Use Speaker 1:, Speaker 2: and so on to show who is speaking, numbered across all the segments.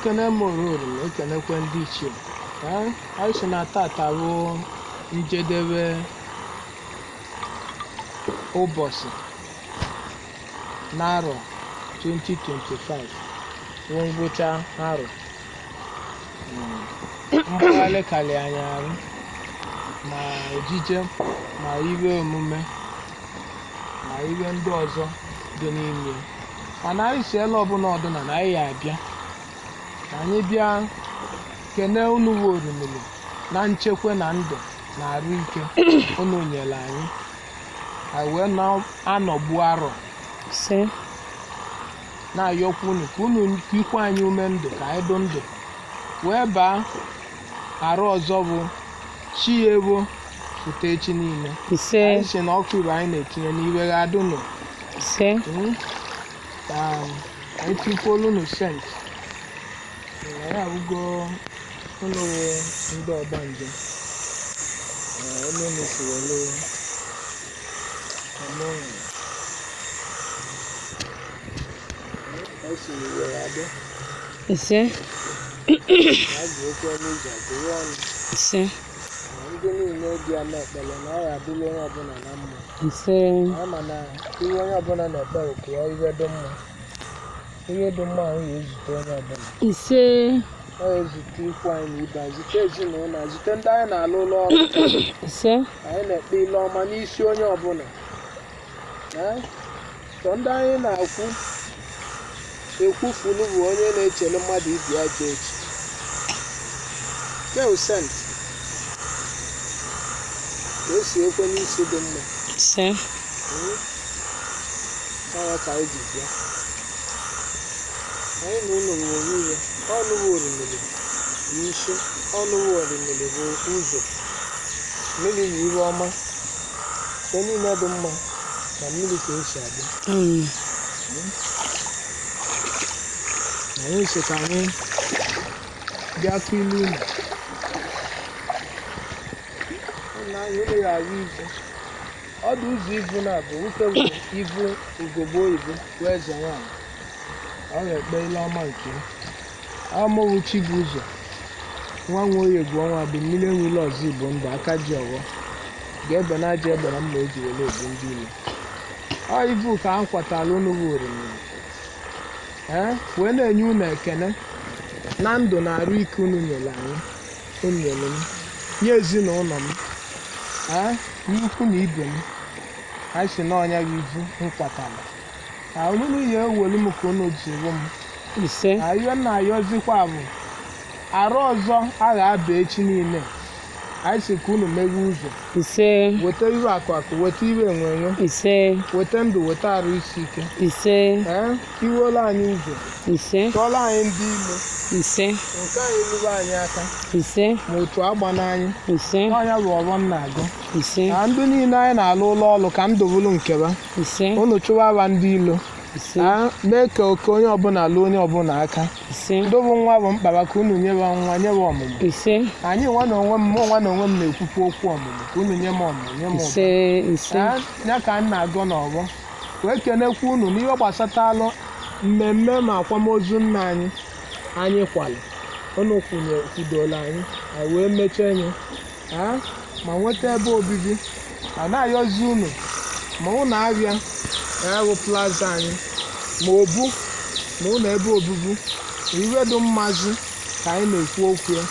Speaker 1: ekene mororo ekenekwe ndị ichie. Anyị si na tata bụ njedebe ụbọchị n'arọ 2025 bụ ngwụcha arọ. Mgbagharị kalị anyị arụ ma ejije ma ihe omume ma ihe ndị ọzọ dị n'ime, mana anyị si ele ọbụla ọdụna na anyị ya abịa ka anyị bịa kene unu Orimiri na nchekwa na ndụ na arụ ike unu nyere anyị wee na-anọgbu arọ na-ayọkwa unu ka unu ikwe anyị ume ndụ ka anyị dụ ndụ wee baa arụ ọzọ bụ chi ewo foto echi niile. Anyị si na ọkụ Igbo anyị na-etinye n'iwe ga-adụnụ ka anyị tikwolu unu sent anyị abụgo unu ndị ọgba njem unu siwelu ndị niile dị ya na-ekpere na ọ ga-adịla onye ọbụla na mma. Anyị ma na ihe onye ọbụla na-ekpere ka ya ihe dị mma, ihe dị mma ahụ ya ezute onye ọbụla. Ọ ga-ezute ikwu anyị na ibe anyị, zute ezinụlọ, zute ndị anyị na-alụ ụlọ ọrụ. Anyị na-ekpe ile ọma n'isi onye ọbụla. Sọ ndị anyị ekwufulu bụ onye na-echere mmadụ ibi ya je echi. Keusent ka o si ekwe n'isi dị mma. Ọ ka anyị ji bịa. Anyị na ụlọ nwere ihe ọnụwo Orimiri n'isi, ọnụwo Orimiri bụ ụzọ mmiri na iwe ọma nke niile dị mma na mmiri ka o si adị. Anyị si ka anyị bịa kụlụ unu na anyị ụlọ ya arụ ibu. Ọ dị ụzọ ibu na-abụ nwoke bụ ibu ugogbe oyibo wee eze nwaanyị. Ọ ga-ekpe ile ọma nke amụrụ chi bụ ụzọ nwa nwe oye bụ ọnwa bụ mmiri enwere ọzọ Igbo ndụ aka ji ọghọ ga-ebe na aja egbara mma o ji were ebu ndị ilo. Ọ ibu ka a kwatara unu Orimiri wee na-enye unu ekene na ndụ na arụ ike unu nyere anyị, unu nyere m, nye ezinụlọ m, ikwu na ibe m. Anyị si na ọnya gị ibu nkwatara unu ya ewelu m ka unu ji bụ m. Ihe m na-ayọzikwa bụ arụ ọzọ a ga-aba echi niile. Anyị si ka unu meghe ụzọ, weta iwe akụ akụ, weta iwe enwe enwe, weta ndụ, weta arụ isi ike. Iwelu anyị ụzọ, tụọla anyị ndị ilo, nke anyị lụrụ anyị aka ma otu agba n'anyị. Ọnya bụ ọgbọ m na-agụ na ndị niile anyị na-alụ ụlọ ọrụ ka ndụ bụrụ nkeba. Unu chụwaba ndị ilo, mee ka oke onye ọbụla lụọ onye ọbụla aka. Ndụbụ nwa bụ mkpara ka unu nyeba nwa, nyeba ọmụmụ. Anyị nwa na onwe m na-ekwukwu okwu ọmụmụ ka unu nye m ọmụmụ, nye m ụba. Ya ka m na-agụ n'ọgbọ wee kenekwa unu n'ihe gbasatalụ mmemme ma akwamozu nna anyị kwalụ. Unu kwudola anyị wee mechie nye ma nweta ebe obibi. A na-ayọzi unu ma unu abịa bụ plaza anyị ma obu ma ụlọ ebe obibi iwe dị mmazi ka anyị na-ekwu okwu ya.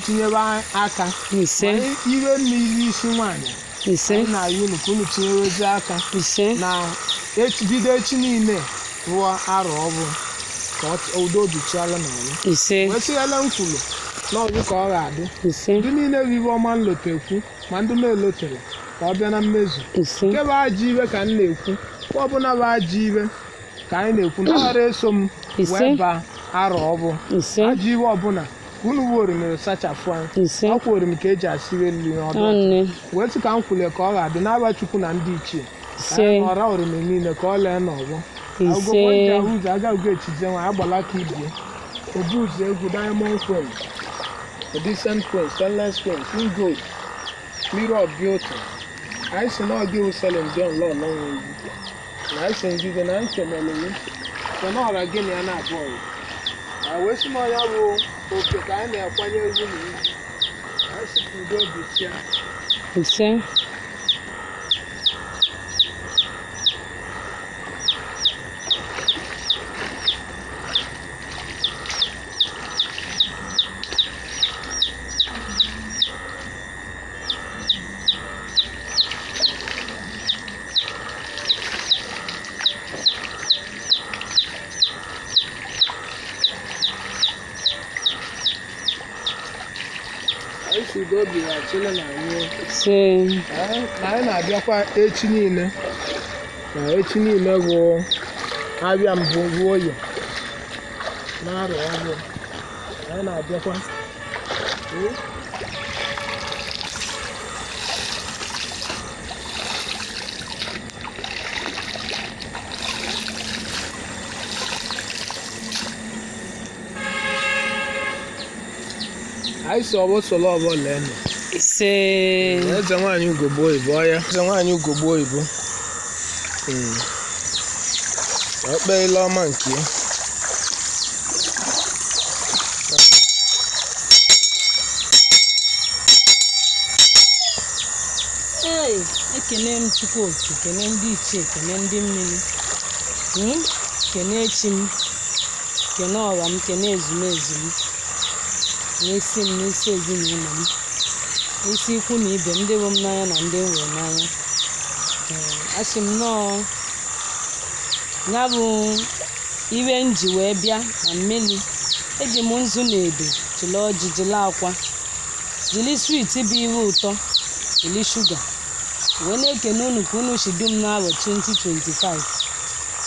Speaker 1: Tinyebe aka iwe mmiri isi nwaanyị anyị na-ayọ unu ka unu tinyewezi aka na bido echi niile rụọ arọ ọbụ ka udo bichiala n'anyị. Wee sighela nkwulu n'ọzọ ka ọ ga-adị. Ndị niile bụ ibe ọma nlotekwu ma ndị na-elotere ka ọ bịa na mmezu. Nke bụ ajọ ibe ka m na-ekwu, ọbụla bụ ajọ ibe ka anyị na-ekwu na ọghara eso m wee baa arọ ọbụ. Ajọ ibe ọbụla ka unu Orimiri sachapụ anyị. Ọkwa Orimiri ka eji asịrị elu n'ọdụ. Wee tụ ka m kwule ka ọ ga-adị n'aba Chukwu na ndị ichie ọra Orimiri niile ka ọ lee n'ọgbọ. Ụzọ agaghị echize nwa agbala ka ibie obu ụzọ egwu Diamond Queen, Decent Queen, Stainless Queen, Gold, Mirror of Beauty. Anyị si na ọgị Uselem John Lord Lonwe na anyị si ngige na anyị kelele gị so na ọra gị na ya na-abụọ wee sị na ya bụ oke ka anyị na-akwanyere unu ugwu. Anyị sị ka udo dị chia.
Speaker 2: ise
Speaker 1: Anyị sị udo dị ya chile na anyị.
Speaker 2: ise
Speaker 1: Anyị na-abịakwa echi niile. Na echi niile bụ abịa mbụ ruo ya n'arọ ọhụrụ. Anyị na-abịakwa. Anyị si ọbụ solo ọbụ leenụ.
Speaker 2: ise
Speaker 1: Eze nwaanyị ugogbe oyibo ọya. Eze nwaanyị ugogbe oyibo. Ọkpe ile ọma nke ya.
Speaker 2: ekene m Chukwuoke, kene ndị ichie, kene ndị mmiri, kene echi m, kene ọra m, kene ezumezu m, n'isi m, n'isi ezinụlọ m, n'isi ikwu na ibe ndị bụ m n'anya na ndị nwere n'anya. Asị m nọọ ya bụ iwe m ji wee bịa na mmiri. Eji m nzu na edo, jiri ọjị, jiri akwa, jiri switi bụ ihe ụtọ, jiri shuga wee na-ekene unu ka unu si dum n'arọ 2025.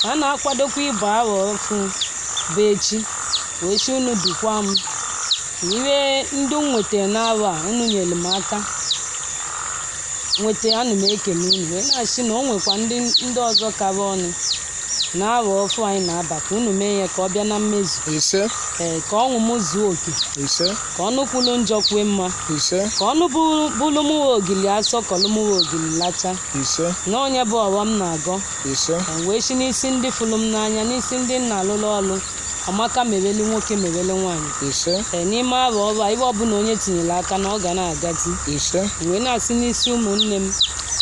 Speaker 2: A na-akwadokwa ịba arọ ọfụ bụ echi wee si unu dukwa m. Iwe ndị m nwetara n'arọ a unu nyere m aka nweta, ana m ekene unu wee na-asị na o nwekwa ndị ọzọ kara ọnụ n'arọ ọfụ anyị na-aba, ka unu mee ya ka ọ bịa na mmezu.
Speaker 1: Ise.
Speaker 2: Ka ọṅụ m zuo oke,
Speaker 1: Ise.
Speaker 2: ka ọnụ kwulu njọ kwue mma,
Speaker 1: Ise.
Speaker 2: ka ọnụ bụrụ m ogili asọ, kọlụ m ogili lacha.
Speaker 1: Ise.
Speaker 2: Na onye bụ ọwa m na-agọ.
Speaker 1: Ise.
Speaker 2: Wee si n'isi ndị fụrụ m n'anya, n'isi ndị nna alụlụ ọlụ, amaka mereli nwoke mereli nwaanyị.
Speaker 1: Ise.
Speaker 2: N'ime arọ ọrụ a, ibe ọbụla onye tinyere aka na ọ ga na-agati.
Speaker 1: Ise.
Speaker 2: Wee na-asị n'isi ụmụnne m,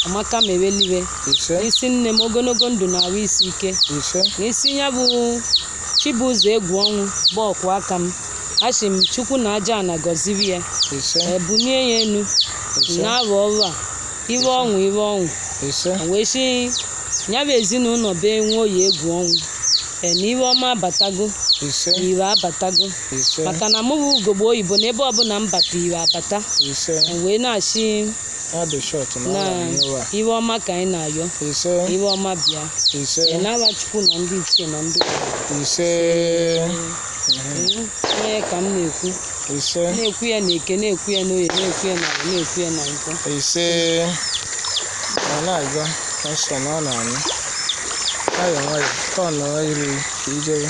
Speaker 2: amaka mereliwe.
Speaker 1: Ise.
Speaker 2: N'isi nne m, ogologo ndụ na arụ isi ike.
Speaker 1: Ise.
Speaker 2: N'isi ya bụ Chibụzọ egwu ọnwụ bụ ọkwụ aka m, asị m Chukwu na aja na gọziri ya.
Speaker 1: Ise.
Speaker 2: Bunie ya enu na-arọ ọrụ a, iwe ọṅụ iwe ọṅụ.
Speaker 1: Ise.
Speaker 2: Wee si ya bụ ezinụlọ bee nwe oyi egwu ọnwụ. Na iwe ọma abatago,
Speaker 1: Ise.
Speaker 2: ire abatago.
Speaker 1: Ise.
Speaker 2: Maka na mụ bụ ugogbe oyibo na ebe ọbụla m bata ire abata.
Speaker 1: Ise.
Speaker 2: Wee na-asị
Speaker 1: Adụ short
Speaker 2: na iwe ọma ka anyị na-ayọ.
Speaker 1: Ise.
Speaker 2: Iwe ọma bịa.
Speaker 1: Ise.
Speaker 2: Na-aba Chukwu na ndị ichie na ndị
Speaker 1: Ise.
Speaker 2: onye ka m na-ekwu.
Speaker 1: Ise.
Speaker 2: Na-ekwu ya na eke, na-ekwu ya n'oye, na-ekwu ya na ala, na-ekwu ya na nkwọ.
Speaker 1: Ise. Ọ na-aga nsọ na ọ na-anyụ. Nwayọ nwayọ, tọnụ iru ka ijere.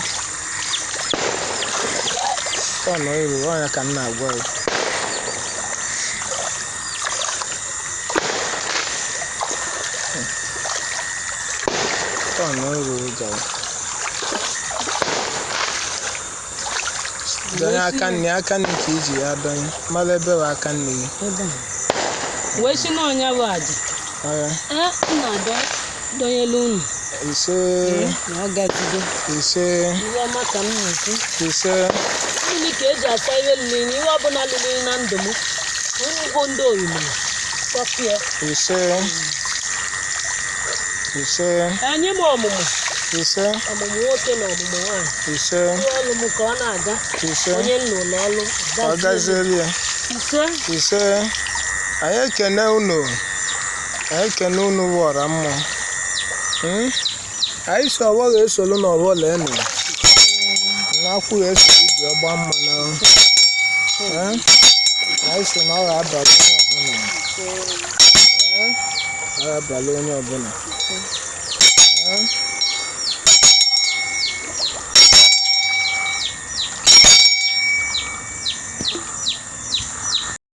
Speaker 1: Tọnụ iru, ọnya ka m na-agwa ya. Tọnụ iru gara. Donye aka nne ka iji ya donye. Mmadụ ebe bụ aka nne gị.
Speaker 2: Wee si n'ọnya bụ aja. Donyelu unu.
Speaker 1: Ise.
Speaker 2: Na ọ gazigo.
Speaker 1: Ise.
Speaker 2: Iwe ọma ka m na-ekwu.
Speaker 1: Ise.
Speaker 2: Mmiri ka eji asa ihe lili na ihe ọbụla lili na ndụ m. Ugbo ndị oriri. Kọfịa.
Speaker 1: Ise. Ise.
Speaker 2: Anyị m ọmụmụ.
Speaker 1: Ise.
Speaker 2: Ọmụmụ nwoke na ọmụmụ nwaanyị.
Speaker 1: Ise.
Speaker 2: Ọlụ m ka ọ na-aga.
Speaker 1: Ise.
Speaker 2: Onye nọ n'ọlụ.
Speaker 1: Ọ gaziere ya.
Speaker 2: Ise.
Speaker 1: Ise. Anyị ekene unu. Anyị ekene unu wọra mmụọ. Anyị so ọgbọ ga-esolu n'ọgbọ leenụ. N'akwụ ga-eso ibi ọgba mma na anyị so na ọ ga-abalị onye ọbụla. Ọ ga-abalị onye ọbụla.